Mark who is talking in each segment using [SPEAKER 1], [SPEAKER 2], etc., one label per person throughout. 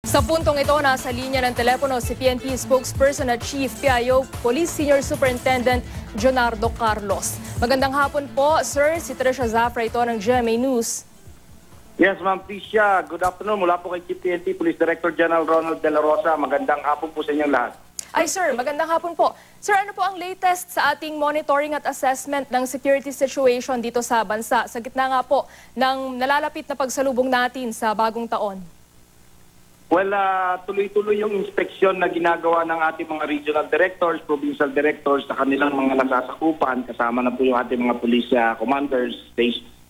[SPEAKER 1] Sa puntong ito, nasa linya ng telepono si PNP spokesperson at Chief PIO Police Senior Superintendent Jonardo Carlos. Magandang hapon po, sir. Si Tricia Zafra ito ng GMA News.
[SPEAKER 2] Yes, Ma'am Tricia. Good afternoon. Mula po kay Chief PNP Police Director General Ronald De La Rosa. Magandang hapon po sa inyong lahat.
[SPEAKER 1] Ay sir, magandang hapon po. Sir, ano po ang latest sa ating monitoring at assessment ng security situation dito sa bansa sa gitna nga po ng nalalapit na pagsalubong natin sa bagong taon?
[SPEAKER 2] Well, tuloy-tuloy yung inspeksyon na ginagawa ng ating mga regional directors, provincial directors sa kanilang mga nasasakupan, kasama na po yung ating mga police commanders,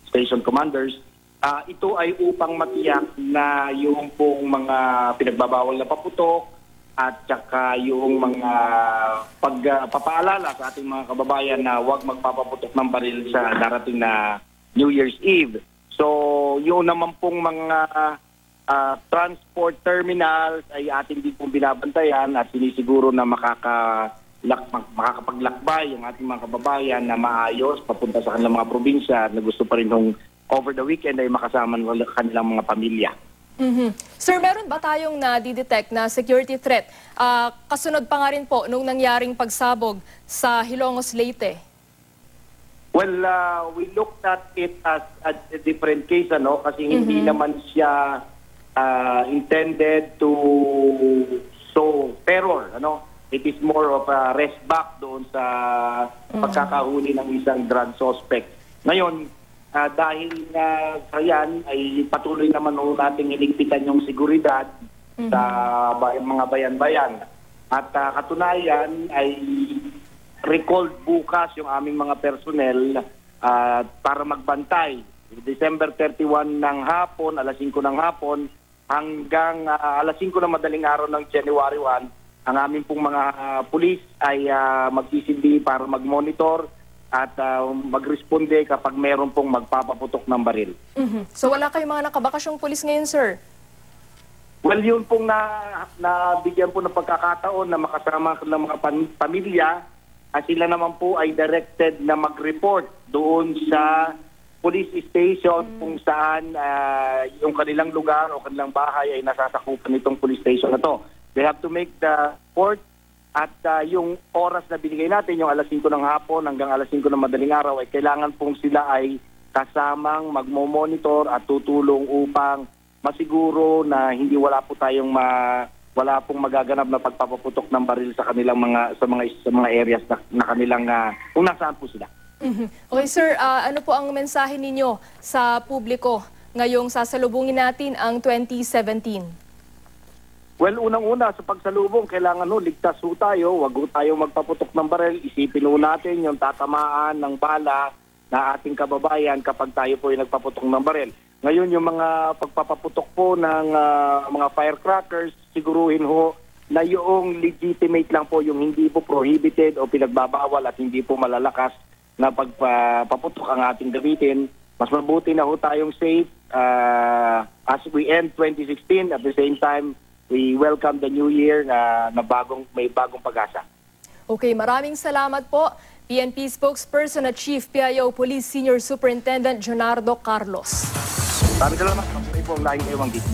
[SPEAKER 2] station commanders. Ito ay upang matiyak na yung pong mga pinagbabawal na paputok at saka yung mga pagpapaalala sa ating mga kababayan na huwag magpapaputok ng baril sa darating na New Year's Eve. So, yun naman pong mga transport terminals ay ating din pong binabantayan at sinisiguro na makakapaglakbay yung ating mga kababayan na maayos papunta sa kanilang mga probinsya na gusto pa rin nung over the weekend ay makasama ng kanilang mga pamilya.
[SPEAKER 1] Sir, meron ba tayong na-detect na security threat? Kasunod pa nga rin po nung nangyaring pagsabog sa Hilongos, Leyte.
[SPEAKER 2] Well, we looked at it as a different case, kasi hindi naman siya intended to show terror, It is more of a rest back doon sa pagkakahuli ng isang drug suspect. Ngayon, dahil sa yan ay patuloy naman nating iligpitan yung seguridad sa mga bayan-bayan. At katunayan ay recalled bukas yung aming mga personnel para magbantay. December 31 ng hapon, alas 5 ng hapon, hanggang alas 5 ng madaling araw ng January 1, ang aming pong mga pulis ay magsisilbi para mag-monitor at magresponde kapag meron pong magpapaputok ng baril.
[SPEAKER 1] So wala kayong mga nakabakasyong pulis ngayon, sir?
[SPEAKER 2] Well, yun pong nabigyan po ng pagkakataon na makasama ng mga pamilya at sila naman po ay directed na mag-report doon sa police station kung saan yung kanilang lugar o kanilang bahay ay nasasakupan nitong police station na to. They have to make the report at yung oras na binigay natin, yung alas 5 ng hapon hanggang alas 5 ng madaling araw, ay kailangan pong sila ay kasamang magmo-monitor at tutulong upang masiguro na hindi wala pong magaganap na pagpapaputok ng baril sa kanilang mga areas na kanilang kung nasaan po sila.
[SPEAKER 1] Okay sir, ano po ang mensahe ninyo sa publiko ngayong sasalubungin natin ang 2017?
[SPEAKER 2] Well, unang-una sa pagsalubong, kailangan ligtas tayo, wag tayo magpaputok ng baril, isipin natin yung tatamaan ng bala na ating kababayan kapag tayo po ay nagpaputok ng baril. Ngayon, yung mga pagpapaputok po ng mga firecrackers, siguruhin na yung legitimate lang po, yung hindi po prohibited o pinagbabawal at hindi po malalakas na pagpaputok ang ating gamitin. Mas mabuti na tayong safe as we end 2016. At the same time, we welcome the new year na may bagong pag-asa.
[SPEAKER 1] Okay, maraming salamat po. PNP spokesperson at Chief PIO Police Senior Superintendent Jonardo Carlos.
[SPEAKER 2] Maraming salamat. Mabuhay po ang lahing ewan dito.